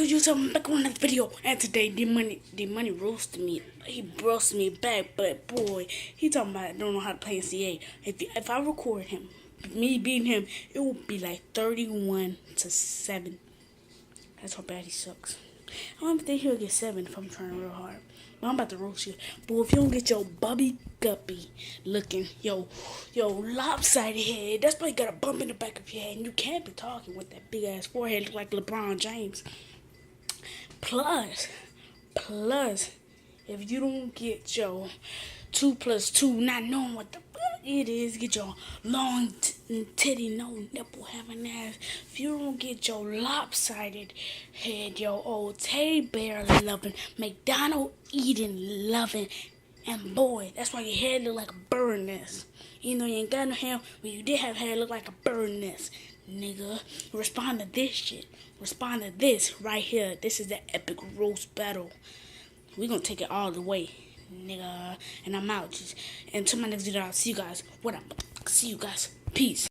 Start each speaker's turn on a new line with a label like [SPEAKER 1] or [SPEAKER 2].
[SPEAKER 1] good YouTube? I'm back on another video, and today D-Money roasted me. He roasted me back, but boy, he talking about I don't know how to play NCAA. If I record him, me beating him, it will be like 31-7. That's how bad he sucks. I don't think he'll get 7 if I'm trying real hard. But I'm about to roast you. Boy, if you don't get your bubby guppy looking, yo lopsided head, that's why you got a bump in the back of your head, and you can't be talking with that big ass forehead look like LeBron James. Plus, if you don't get your 2 + 2, not knowing what the fuck it is, get your long titty, no nipple having ass. If you don't get your lopsided head, your old teddy bear loving, McDonald eating loving, and boy, that's why your head look like a bird nest. You know you ain't got no hair, when you did have hair, it look like a bird nest. Nigga, respond to this shit. Respond to this right here. This is the epic roast battle. We gonna take it all the way, nigga. And I'm out. And to my next video, I'll see you guys. What up? See you guys. Peace.